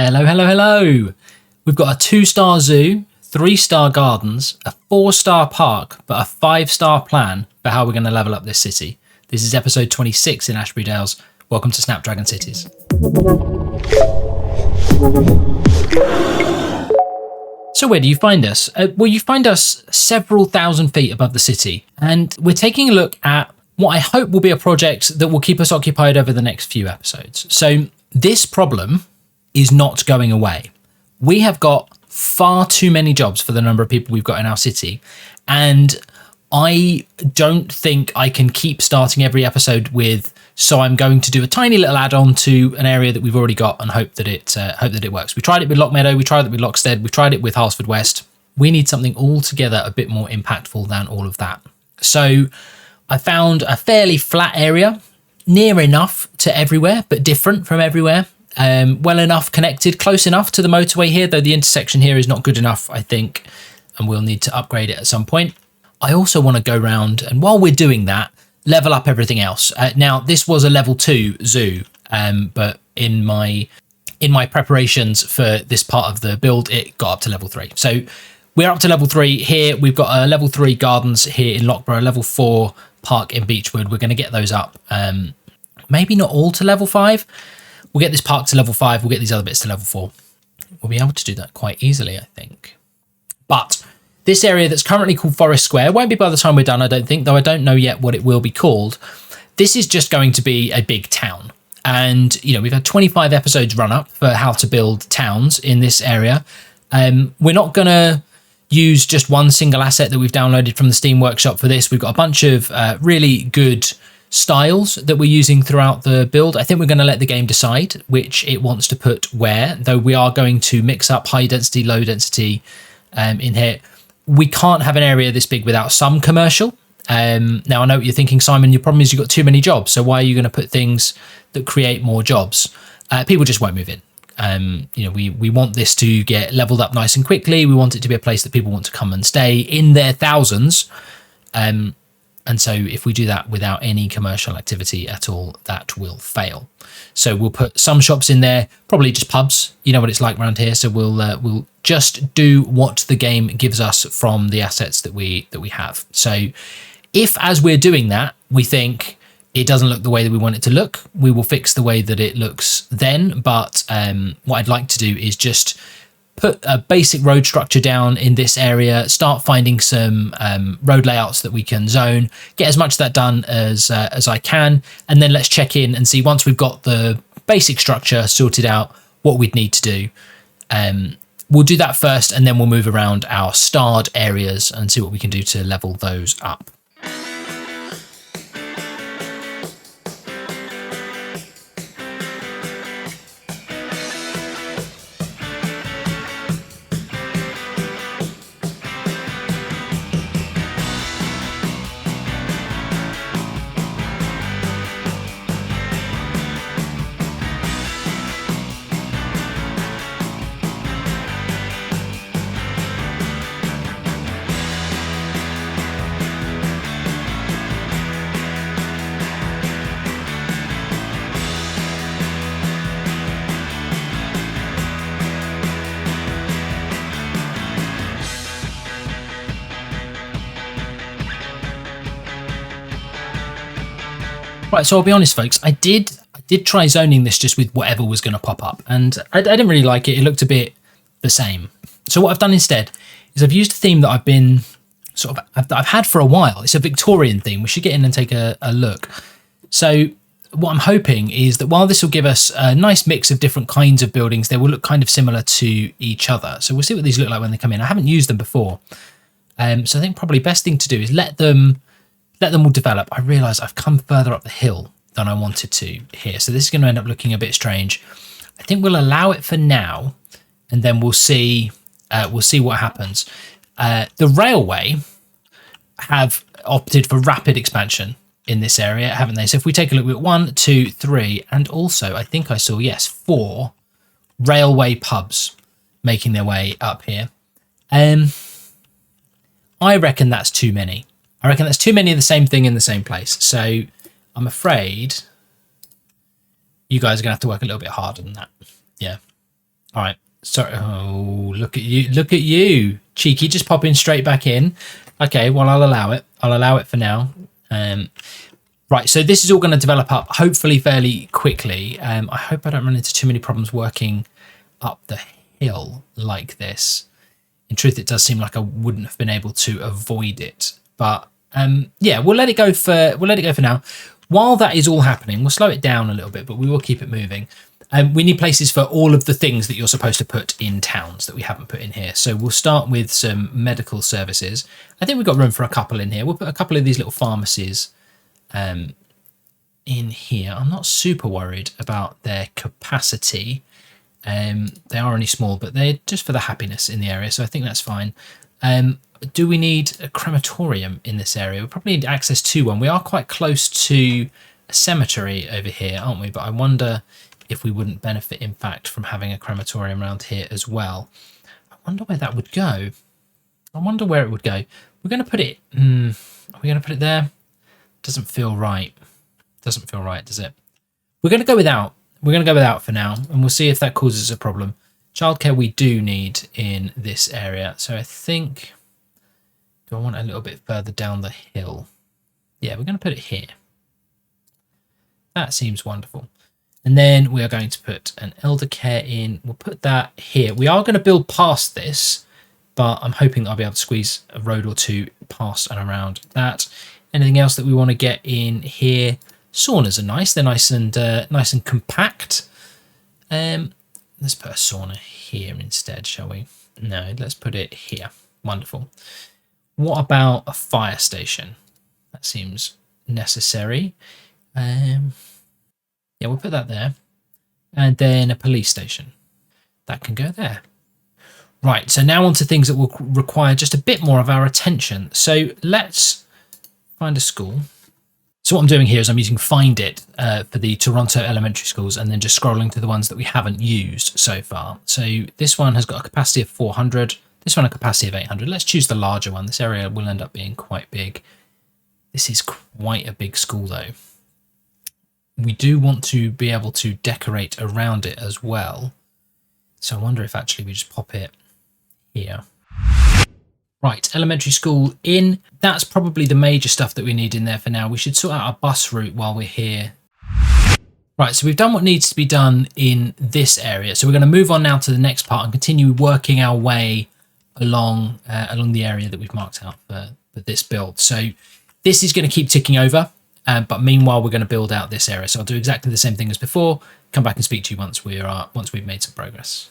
Hello, hello, hello. We've got a 2-star zoo, 3-star gardens, a 4-star park, but a 5-star plan for how we're going to level up this city. This is episode 26 in Ashbury Dales. Welcome to Snapdragon Cities. So where do you find us? Well, you find us several thousand feet above the city, and we're taking a look at what I hope will be a project that will keep us occupied over the next few episodes. So this problem is not going away. We have got far too many jobs for the number of people we've got in our city, and I don't think I can keep starting every episode with, so I'm going to do a tiny little add-on to an area that we've already got and hope that it works. We tried it with Lock Meadow, we tried it with Lockstead, we tried it with Halsford West. We need something altogether a bit more impactful than all of that. So I found a fairly flat area, near enough to everywhere, but different from everywhere. Well enough connected, close enough to the motorway here, though the intersection here is not good enough, I think, and we'll need to upgrade it at some point. I also want to go round, and while we're doing that, level up everything else. Now, this was a level 2 zoo, but in my preparations for this part of the build, it got up to level 3. So we're up to level 3 here. We've got a level 3 gardens here in Loughborough, level 4 park in Beechwood. We're going to get those up. Maybe not all to level 5. We'll get this park to level 5. We'll get these other bits to level 4. We'll be able to do that quite easily, I think. But this area that's currently called Forest Square won't be by the time we're done, I don't think, though I don't know yet what it will be called. This is just going to be a big town. And, we've had 25 episodes run up for how to build towns in this area. We're not going to use just one single asset that we've downloaded from the Steam Workshop for this. We've got a bunch of really good styles that we're using throughout the build. I think we're going to let the game decide which it wants to put where, though we are going to mix up high density, low density in here. We can't have an area this big without some commercial. Now, I know what you're thinking, Simon. Your problem is you've got too many jobs. So why are you going to put things that create more jobs? People just won't move in. We want this to get leveled up nice and quickly. We want it to be a place that people want to come and stay in their thousands. And so if we do that without any commercial activity at all, that will fail. So we'll put some shops in there, probably just pubs. You know what it's like around here. So we'll just do what the game gives us from the assets that we have. So if, as we're doing that, we think it doesn't look the way that we want it to look, we will fix the way that it looks then. But what I'd like to do is just put a basic road structure down in this area, start finding some road layouts that we can zone, get as much of that done as I can, and then let's check in and see, once we've got the basic structure sorted out, what we'd need to do. We'll do that first, and then we'll move around our starred areas and see what we can do to level those up. Right, so I'll be honest, folks, I did try zoning this just with whatever was going to pop up, and I didn't really like it. It looked a bit the same. So what I've done instead is I've used a theme that I've had for a while. It's a Victorian theme. We should get in and take a look. So what I'm hoping is that while this will give us a nice mix of different kinds of buildings, they will look kind of similar to each other. So we'll see what these look like when they come in. I haven't used them before. So I think probably best thing to do is let them all develop. I realise I've come further up the hill than I wanted to here. So this is going to end up looking a bit strange. I think we'll allow it for now, and then we'll see what happens. The railway have opted for rapid expansion in this area, haven't they? So if we take a look, we've got 1, 2, 3, and also I think I saw, 4 railway pubs making their way up here. I reckon that's too many. I reckon that's too many of the same thing in the same place. So I'm afraid you guys are going to have to work a little bit harder than that. Yeah. All right. Sorry. Oh, look at you. Look at you. Cheeky, just popping straight back in. Okay, well, I'll allow it. I'll allow it for now. Right, so this is all going to develop up hopefully fairly quickly. I hope I don't run into too many problems working up the hill like this. In truth, it does seem like I wouldn't have been able to avoid it. But yeah, we'll let it go for now. While that is all happening, we'll slow it down a little bit, but we will keep it moving. We need places for all of the things that you're supposed to put in towns that we haven't put in here. So we'll start with some medical services. I think we've got room for a couple in here. We'll put a couple of these little pharmacies in here. I'm not super worried about their capacity. They are only small, but they're just for the happiness in the area, so I think that's fine. Do we need a crematorium in this area? We probably need access to one. We are quite close to a cemetery over here, aren't we? But I wonder if we wouldn't benefit, in fact, from having a crematorium around here as well. I wonder where that would go. I wonder where it would go. We're going to put it... are we going to put it there? Doesn't feel right. Doesn't feel right, does it? We're going to go without. We're going to go without for now, and we'll see if that causes a problem. Childcare we do need in this area. So I think... do I want a little bit further down the hill? Yeah, we're going to put it here. That seems wonderful. And then we are going to put an elder care in. We'll put that here. We are going to build past this, but I'm hoping that I'll be able to squeeze a road or two past and around that. Anything else that we want to get in here? Saunas are nice. They're nice and compact. Let's put a sauna here instead, shall we? No, let's put it here. Wonderful. What about a fire station? That seems necessary. Yeah, we'll put that there. And then a police station. That can go there. Right, so now on to things that will require just a bit more of our attention. So let's find a school. So what I'm doing here is I'm using Find It for the Toronto elementary schools and then just scrolling to the ones that we haven't used so far. So this one has got a capacity of 400. This one a capacity of 800. Let's choose the larger one. This area will end up being quite big. This is quite a big school though. We do want to be able to decorate around it as well. So I wonder if actually we just pop it here. Right, elementary school in. That's probably the major stuff that we need in there for now. We should sort out a bus route while we're here. Right, so we've done what needs to be done in this area. So we're going to move on now to the next part and continue working our way along the area that we've marked out for this build. So this is going to keep ticking over. But meanwhile, we're going to build out this area. So I'll do exactly the same thing as before. Come back and speak to you once we've made some progress.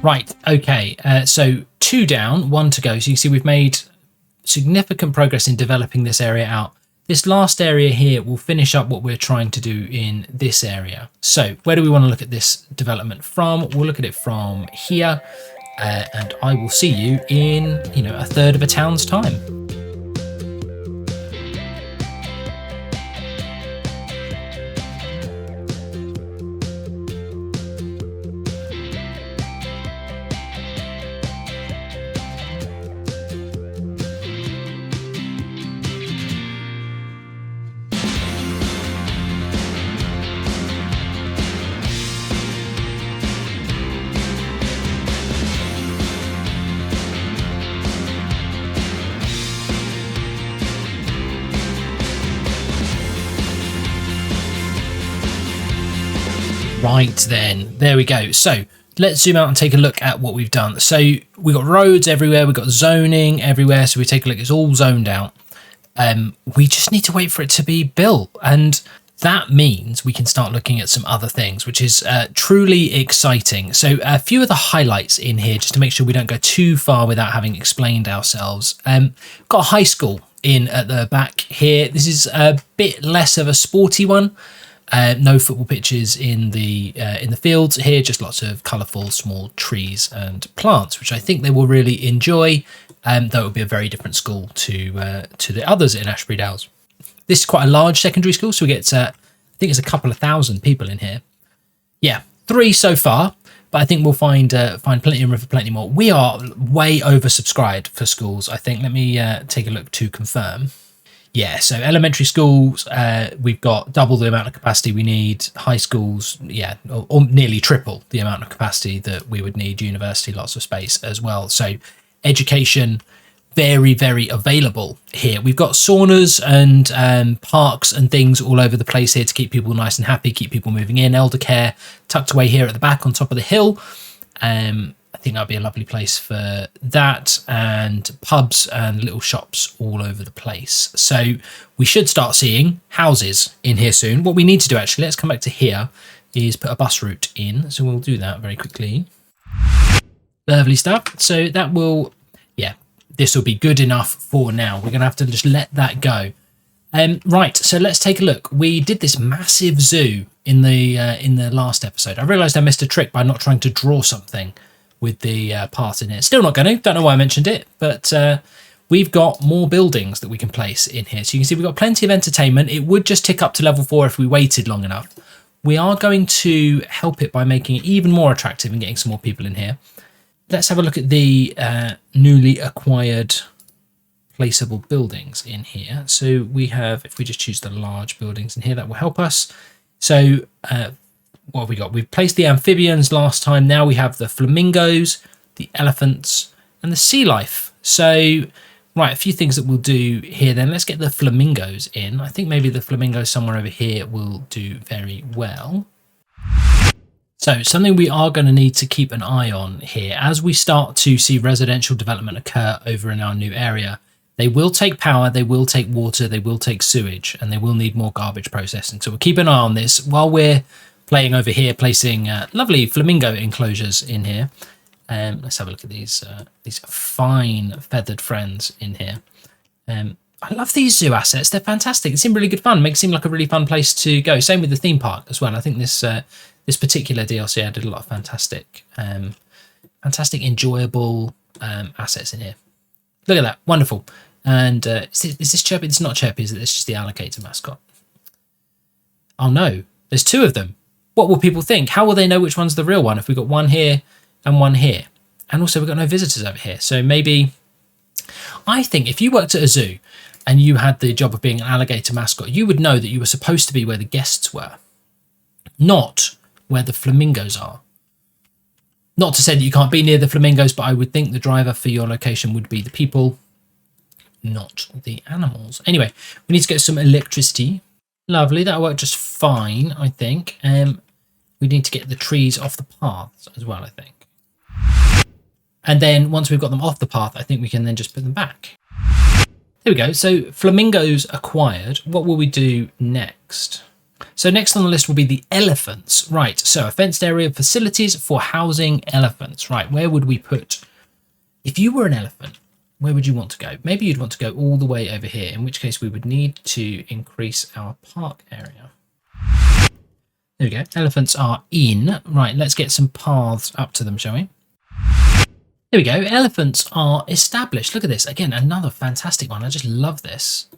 Right, okay, so 2 down, 1 to go. So you see we've made significant progress in developing this area out. This last area here will finish up what we're trying to do in this area. So where do we want to look at this development from? We'll look at it from here, and I will see you in, a third of a town's time. Right then, there we go. So let's zoom out and take a look at what we've done. So we've got roads everywhere, we've got zoning everywhere. So we take a look, it's all zoned out. We just need to wait for it to be built. And That means we can start looking at some other things, which is truly exciting. So a few of the highlights in here, just to make sure we don't go too far without having explained ourselves. Got a high school in at the back here. This is a bit less of a sporty one. No football pitches in the fields here, just lots of colourful small trees and plants, which I think they will really enjoy. Though it will be a very different school to the others in Ashbury Dales. This is quite a large secondary school, so we get, I think it's a couple of thousand people in here. Yeah, 3 so far, but I think we'll find plenty of room for plenty more. We are way oversubscribed for schools, I think. Let me take a look to confirm. Yeah, so elementary schools, we've got double the amount of capacity we need. High schools, yeah, or nearly triple the amount of capacity that we would need. University, lots of space as well. So education, very, very available here. We've got saunas and parks and things all over the place here to keep people nice and happy, keep people moving in. Elder care tucked away here at the back on top of the hill. I think that'd be a lovely place for that, and pubs and little shops all over the place. So we should start seeing houses in here soon. What we need to do, actually, let's come back to here, is put a bus route in. So we'll do that very quickly. Lovely stuff. So that will, yeah, this will be good enough for now. We're going to have to just let that go. Right, so let's take a look. We did this massive zoo in the last episode. I realised I missed a trick by not trying to draw something with the path in it. Still not going to. Don't know why I mentioned it, but we've got more buildings that we can place in here. So you can see we've got plenty of entertainment. It would just tick up to level 4 if we waited long enough. We are going to help it by making it even more attractive and getting some more people in here. Let's have a look at the newly acquired placeable buildings in here. So we have, if we just choose the large buildings in here, that will help us. So what have we got? We've placed the amphibians last time. Now we have the flamingos, the elephants, and the sea life. So, right, a few things that we'll do here then. Let's get the flamingos in. I think maybe the flamingos somewhere over here will do very well. So something we are going to need to keep an eye on here as we start to see residential development occur over in our new area. They will take power, they will take water, they will take sewage, and they will need more garbage processing. So we'll keep an eye on this while we're playing over here, placing lovely flamingo enclosures in here. Let's have a look at these fine feathered friends in here. I love these zoo assets. They're fantastic. They seem really good fun. Makes it seem like a really fun place to go. Same with the theme park as well. I think this particular DLC added a lot of fantastic, enjoyable assets in here. Look at that. Wonderful. And is this Chirpy? It's not Chirpy, is it? It's just the alligator mascot. Oh no, there's 2 of them. What will people think? How will they know which one's the real one if we've got one here and one here? And also we've got no visitors over here. So maybe, I think if you worked at a zoo and you had the job of being an alligator mascot, you would know that you were supposed to be where the guests were, not where the flamingos are. Not to say that you can't be near the flamingos, but I would think the driver for your location would be the people, not the animals. Anyway, we need to get some electricity. Lovely, that'll work just fine, I think. We need to get the trees off the paths as well, I think. And then once we've got them off the path, I think we can then just put them back. There we go. So flamingos acquired. What will we do next? So next on the list will be the elephants. Right, so a fenced area of facilities for housing elephants. Right, where would we put... If you were an elephant, where would you want to go? Maybe you'd want to go all the way over here, in which case we would need to increase our park area. There we go. Elephants are in. Right, let's get some paths up to them, shall we? There we go. Elephants are established. Look at this. Again, another fantastic one. I just love this.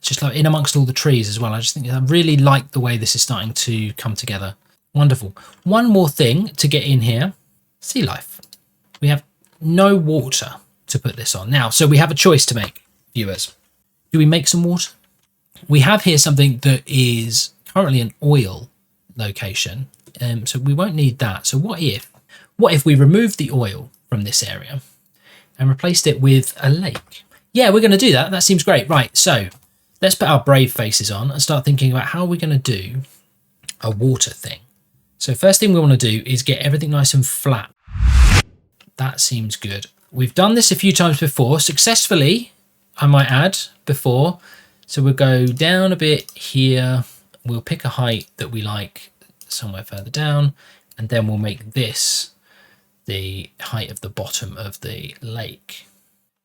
Just like in amongst all the trees as well. I just think I really like the way this is starting to come together. Wonderful. One more thing to get in here. Sea life. We have no water to put this on. Now, so we have a choice to make, viewers. Do we make some water? We have here something that is currently an oil location. So we won't need that. So what if we removed the oil from this area and replaced it with a lake? Yeah, we're going to do that. That seems great. Right, so let's put our brave faces on and start thinking about how we're going to do a water thing. So first thing we want to do is get everything nice and flat. That seems good. We've done this a few times before, successfully, I might add, before. So we'll go down a bit here we'll pick a height that we like somewhere further down, and then we'll make this the height of the bottom of the lake.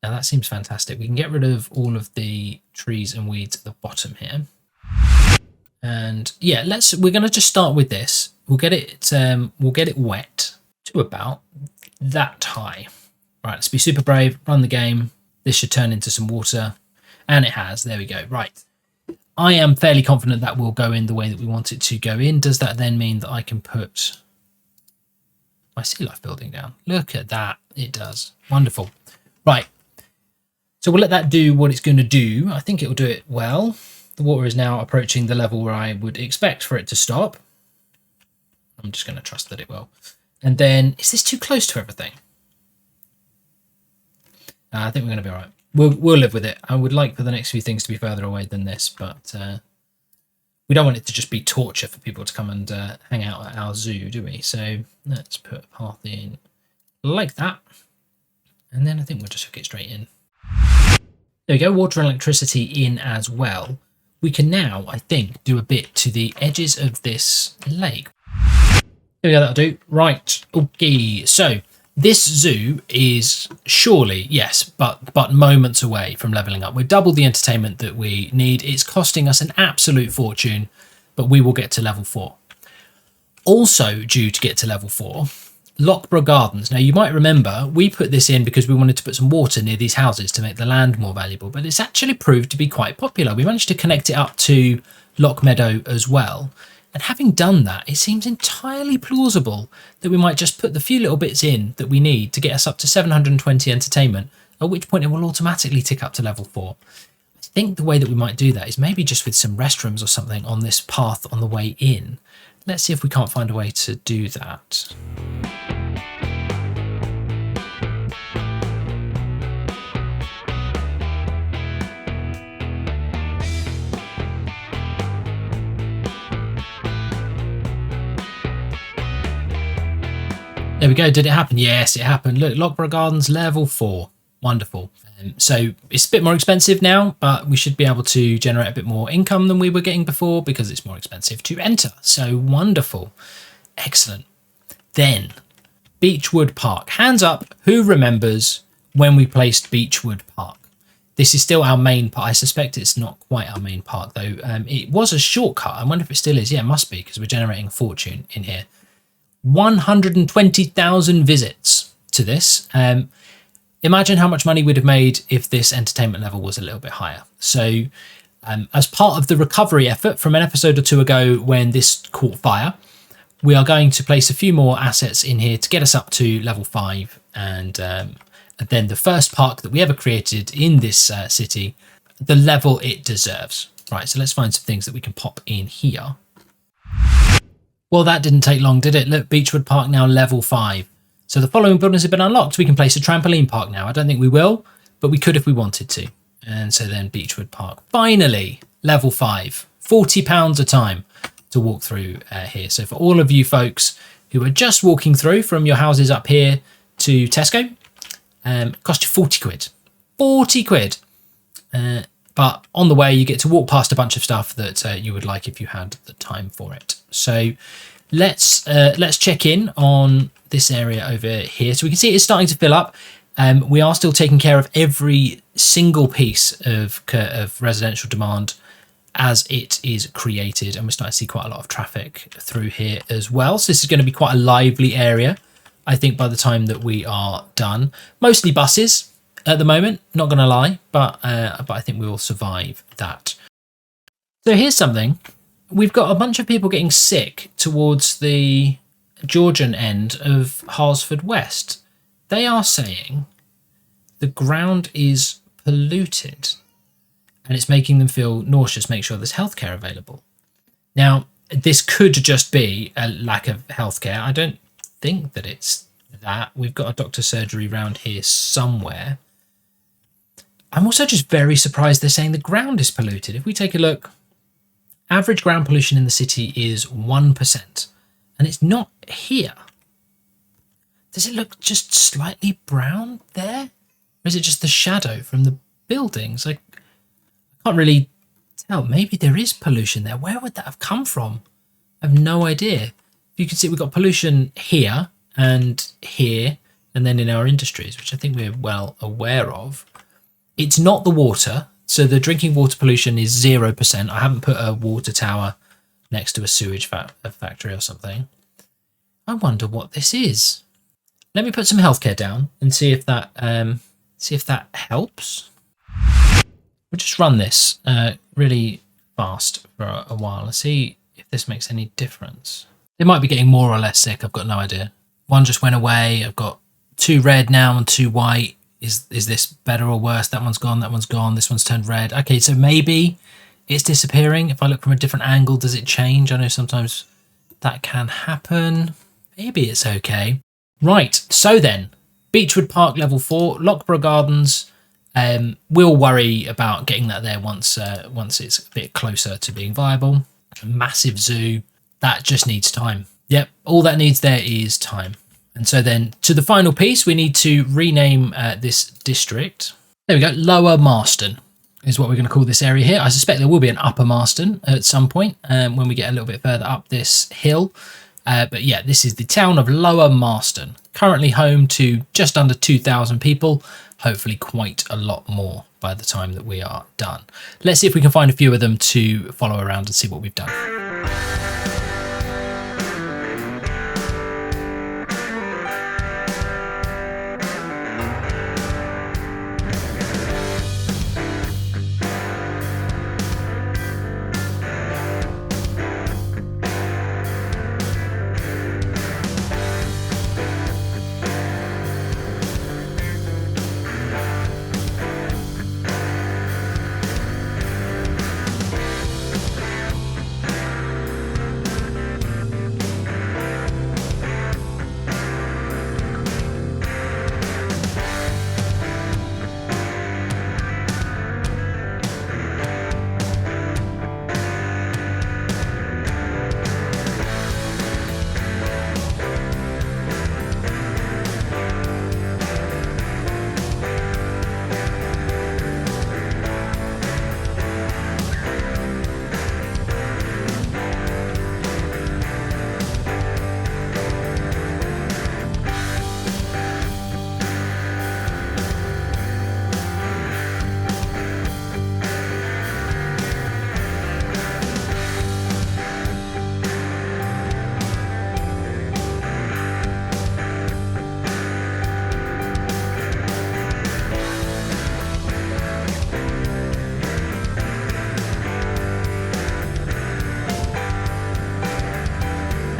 Now that seems fantastic. We can get rid of all of the trees and weeds at the bottom here. And yeah, we're going to just start with this. We'll get it wet to about that high. Right, let's be super brave, run the game. This should turn into some water, and it has. There we go. Right. I am fairly confident that will go in the way that we want it to go in. Does that then mean that I can put my sea life building down? Look at that. It does. Wonderful. Right. So we'll let that do what it's going to do. I think it will do it well. The water is now approaching the level where I would expect for it to stop. I'm just going to trust that it will. And then, is this too close to everything? I think we're going to be all right. We'll live with it. I would like for the next few things to be further away than this, but we don't want it to just be torture for people to come and hang out at our zoo, do we? So let's put a path in like that. And then I think we'll just hook it straight in. There we go, water and electricity in as well. We can now, I think, do a bit to the edges of this lake. There we go, that'll do. Right, okay, so this zoo is surely, yes, but moments away from leveling up. We're double the entertainment that we need. It's costing us an absolute fortune, but we will get to level 4. Also due to get to level 4, Loughborough Gardens. Now you might remember we put this in because we wanted to put some water near these houses to make the land more valuable, but it's actually proved to be quite popular. We managed to connect it up to Loch Meadow as well. And having done that, it seems entirely plausible that we might just put the few little bits in that we need to get us up to 720 entertainment, at which point it will automatically tick up to level 4. I think the way that we might do that is maybe just with some restrooms or something on this path on the way in. Let's see if we can't find a way to do that. There we go. Did it happen? Yes, it happened. Look, Loughborough Gardens level 4. Wonderful. So it's a bit more expensive now, but we should be able to generate a bit more income than we were getting before because it's more expensive to enter. So wonderful. Excellent. Then Beechwood Park. Hands up, who remembers when we placed Beechwood Park? This is still our main park. I suspect it's not quite our main park though. It was a shortcut. I wonder if it still is. Yeah, it must be because we're generating a fortune in here. 120,000 visits to this. Imagine how much money we'd have made if this entertainment level was a little bit higher. So as part of the recovery effort from an episode or two ago when this caught fire, we are going to place a few more assets in here to get us up to level 5 and then the first park that we ever created in this city, the level it deserves. Right, so let's find some things that we can pop in here. Well, that didn't take long, did it? Look, Beechwood Park now level 5. So the following buildings have been unlocked. We can place a trampoline park now. I don't think we will, but we could if we wanted to. And so then Beechwood Park, finally, level 5, £40 a time to walk through here. So for all of you folks who are just walking through from your houses up here to Tesco, cost you 40 quid. 40 quid. But on the way, you get to walk past a bunch of stuff that you would like if you had the time for it. So let's check in on this area over here. So we can see it's starting to fill up. We are still taking care of every single piece of residential demand as it is created. And we're starting to see quite a lot of traffic through here as well. So this is going to be quite a lively area, I think, by the time that we are done. Mostly buses at the moment, not going to lie, but I think we will survive that. So here's something. We've got a bunch of people getting sick towards the Georgian end of Halsford West. They are saying the ground is polluted and it's making them feel nauseous. Make sure there's healthcare available. Now, this could just be a lack of healthcare. I don't think that it's that. We've got a doctor's surgery around here somewhere. I'm also just very surprised they're saying the ground is polluted. If we take a look, average ground pollution in the city is 1%, and it's not here. Does it look just slightly brown there? Or is it just the shadow from the buildings? I can't really tell. Maybe there is pollution there. Where would that have come from? I have no idea. You can see we've got pollution here and here, and then in our industries, which I think we're well aware of. It's not the water. So the drinking water pollution is 0%. I haven't put a water tower next to a sewage factory or something. I wonder what this is. Let me put some healthcare down and see if that helps. We'll just run this really fast for a while and see if this makes any difference. They might be getting more or less sick. I've got no idea. One just went away. I've got 2 red now and 2 white. Is this better or worse? That one's gone. That one's gone. This one's turned red. Okay, so maybe it's disappearing. If I look from a different angle, does it change? I know sometimes that can happen. Maybe it's okay. Right, so then, Beechwood Park level 4, Loughborough Gardens. We'll worry about getting that there once it's a bit closer to being viable. A massive zoo, that just needs time. Yep, all that needs there is time. And so then to the final piece, we need to rename this district. There we go, Lower Marston is what we're going to call this area here. I suspect there will be an Upper Marston at some point when we get a little bit further up this hill. But yeah, this is the town of Lower Marston, currently home to just under 2,000 people, hopefully quite a lot more by the time that we are done. Let's see if we can find a few of them to follow around and see what we've done.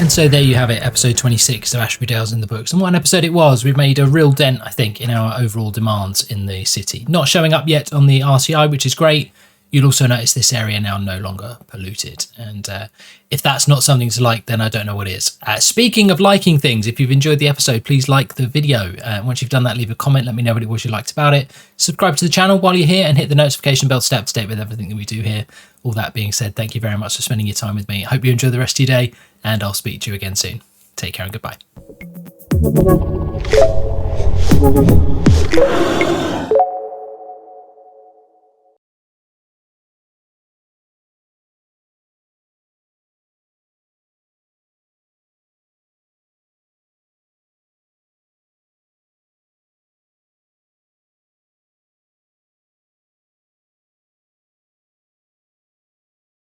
And so there you have it, episode 26 of Ashbury Dale's in the Books. And what an episode it was. We've made a real dent, I think, in our overall demands in the city. Not showing up yet on the RCI, which is great. You'll also notice this area now no longer polluted. And if that's not something to like, then I don't know what is. Speaking of liking things, if you've enjoyed the episode, please like the video. Once you've done that, leave a comment. Let me know what it was you liked about it. Subscribe to the channel while you're here and hit the notification bell to stay up to date with everything that we do here. All that being said, thank you very much for spending your time with me. I hope you enjoy the rest of your day, and I'll speak to you again soon. Take care and goodbye.